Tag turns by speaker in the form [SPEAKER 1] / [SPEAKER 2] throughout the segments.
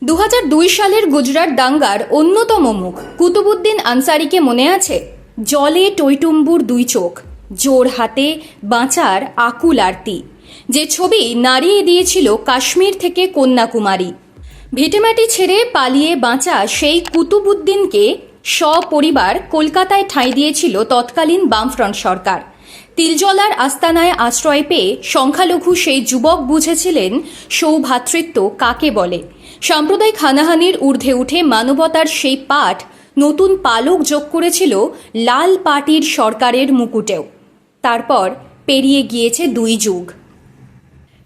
[SPEAKER 1] 2002 সালের গুজরাট দাঙ্গার অন্যতম মুখ কুতুবুদ্দিন আনসারিকে মনে আছে? জলে টইটুম্বুর দুই চোখ, জোর হাতে বাঁচার আকুল আরতি, যে ছবি নাড়িয়ে দিয়েছিল কাশ্মীর থেকে কন্যাকুমারী। ভিটেমাটি ছেড়ে পালিয়ে বাঁচা সেই কুতুবুদ্দিনকে সপরিবার কলকাতায় ঠাঁই দিয়েছিল তৎকালীন বামফ্রন্ট সরকার। তিলজলার আস্তানায় আশ্রয় পেয়ে সংখ্যালঘু সেই যুবক বুঝেছিলেন সৌভ্রাতৃত্ব কাকে বলে। সাম্প্রদায়িক হানাহানির ঊর্ধ্বে উঠে মানবতার সেই পাঠ নতুন পালক যোগ করেছিল লাল পার্টির সরকারের মুকুটেও। তারপর পেরিয়ে গিয়েছে 2 যুগ,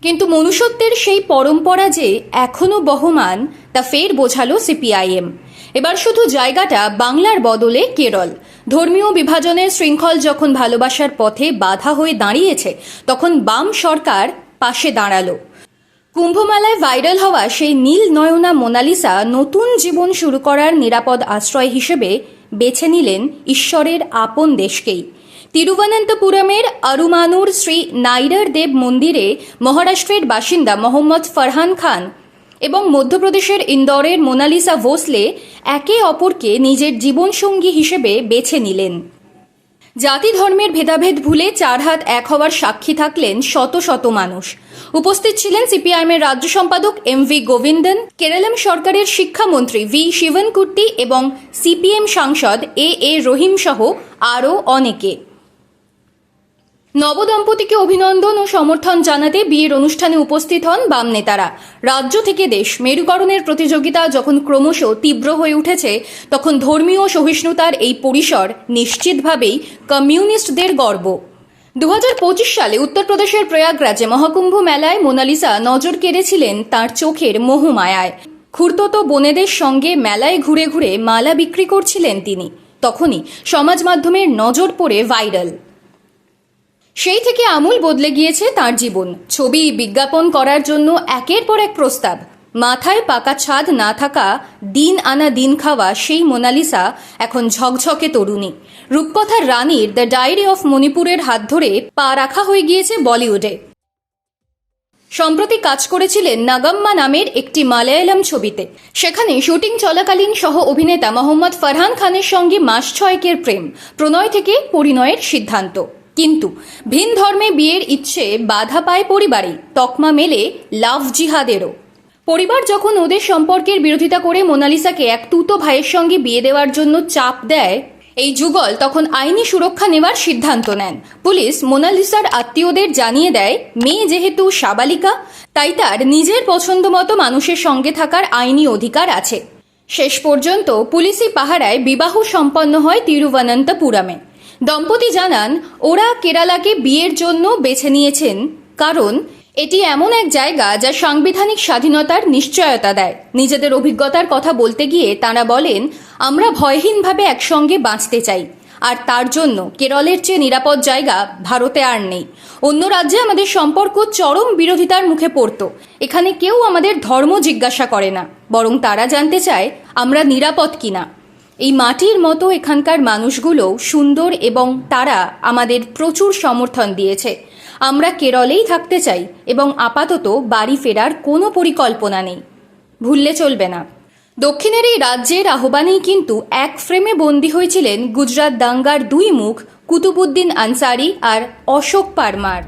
[SPEAKER 1] কিন্তু মনুষ্যত্বের সেই পরম্পরা যে এখনও বহমান তা ফের বোঝালো সিপিআইএম। এবার শুধু জায়গাটা বাংলার বদলে কেরল। ধর্মীয় বিভাজনের শৃঙ্খল যখন ভালোবাসার পথে বাধা হয়ে দাঁড়িয়েছে, তখন বাম সরকার পাশে দাঁড়ালো। কুম্ভমেলায় ভাইরাল হওয়া সেই নীল নয়না মোনালিসা নতুন জীবন শুরু করার নিরাপদ আশ্রয় হিসেবে বেছে নিলেন ঈশ্বরের আপন দেশকেই। তিরুবনন্তপুরমের আরুমানুর শ্রী নাইডার দেব মন্দিরে মহারাষ্ট্রের বাসিন্দা মোহাম্মদ ফরহান খান এবং মধ্যপ্রদেশের ইন্দোরের মোনালিসা ভোসলে একে অপরকে নিজের জীবনসঙ্গী হিসেবে বেছে নিলেন। জাতি ধর্মের ভেদাভেদ ভুলে 4 হাত এক হওয়ার সাক্ষী থাকলেন শত শত মানুষ। উপস্থিত ছিলেন সিপিআইএমের রাজ্য সম্পাদক MV গোবিন্দন, কেরালাম সরকারের শিক্ষামন্ত্রী V শিবনকুট্টি এবং সিপিএম সাংসদ A রহিম সহ আরও অনেকে। নবদম্পতিকে অভিনন্দন ও সমর্থন জানাতে বিয়ের অনুষ্ঠানে উপস্থিত হন বাম নেতারা। রাজ্য থেকে দেশ মেরুকরণের প্রতিযোগিতা যখন ক্রমশ তীব্র হয়ে উঠেছে, তখন ধর্মীয় সহিষ্ণুতার এই পরিসর নিশ্চিতভাবেই কমিউনিস্টদের গর্ব। 2025 সালে উত্তরপ্রদেশের প্রয়াগরাজে মহাকুম্ভ মেলায় মোনালিসা নজর কেড়েছিলেন তাঁর চোখের মোহমায়ায়। খুড়তুতো বোনেদের সঙ্গে মেলায় ঘুরে ঘুরে মালা বিক্রি করছিলেন তিনি। তখনই সমাজ মাধ্যমের নজর পড়ে ভাইরাল। সেই থেকে আমূল বদলে গিয়েছে তার জীবন। ছবি বিজ্ঞাপন করার জন্য একের পর এক প্রস্তাব। মাথায় পাকা ছাদ না থাকা, দিন আনা দিন খাওয়া সেই মোনালিসা এখন ঝকঝকে তরুণী। রূপকথার রানীর দ্য ডায়েরি অফ মণিপুরের হাত ধরে পা রাখা হয়ে গিয়েছে বলিউডে। সম্প্রতি কাজ করেছিলেন নাগাম্মা নামের একটি মালায়ালাম ছবিতে। সেখানে শুটিং চলাকালীন সহ অভিনেতা মোহাম্মদ ফরহান খানের সঙ্গে মাস 6 প্রেম, প্রণয় থেকে পরিণয়ের সিদ্ধান্ত। কিন্তু ভিন ধর্মে বিয়ের ইচ্ছে বাধা পায় পরিবারে, তকমা মেলে লাভ জিহাদেরও। পরিবার যখন ওদের সম্পর্কের বিরোধিতা করে মোনালিসাকে এক তুতো ভাইয়ের সঙ্গে বিয়ে দেওয়ার জন্য চাপ দেয়, এই যুগল তখন আইনি সুরক্ষা নেওয়ার সিদ্ধান্ত নেন। পুলিশ মোনালিসার আত্মীয়দের জানিয়ে দেয়, মেয়ে যেহেতু সাবালিকা, তাই তার নিজের পছন্দ মতো মানুষের সঙ্গে থাকার আইনি অধিকার আছে। শেষ পর্যন্ত পুলিশি পাহারায় বিবাহ সম্পন্ন হয় তিরুবনন্তপুরমে। দম্পতি জানান, ওরা কেরালাকে বিয়ের জন্য বেছে নিয়েছেন কারণ এটি এমন এক জায়গা যা সাংবিধানিক স্বাধীনতার নিশ্চয়তা দেয়। নিজেদের অভিজ্ঞতার কথা বলতে গিয়ে তাঁরা বলেন, আমরা ভয়হীনভাবে একসঙ্গে বাঁচতে চাই, আর তার জন্য কেরলের চেয়ে নিরাপদ জায়গা ভারতে আর নেই। অন্য রাজ্যে আমাদের সম্পর্ক চরম বিরোধিতার মুখে পড়ত। এখানে কেউ আমাদের ধর্ম জিজ্ঞাসা করে না, বরং তারা জানতে চায় আমরা নিরাপদ কিনা। এই মাটির মতো এখানকার মানুষগুলো সুন্দর এবং তারা আমাদের প্রচুর সমর্থন দিয়েছে। আমরা কেরলেই থাকতে চাই এবং আপাতত বাড়ি ফেরার কোনো পরিকল্পনা নেই। ভুললে চলবে না, দক্ষিণের এই রাজ্যের আহ্বানেই কিন্তু এক ফ্রেমে বন্দী হয়েছিলেন গুজরাট দাঙ্গার 2 মুখ কুতুবুদ্দিন আনসারি আর অশোক পারমার।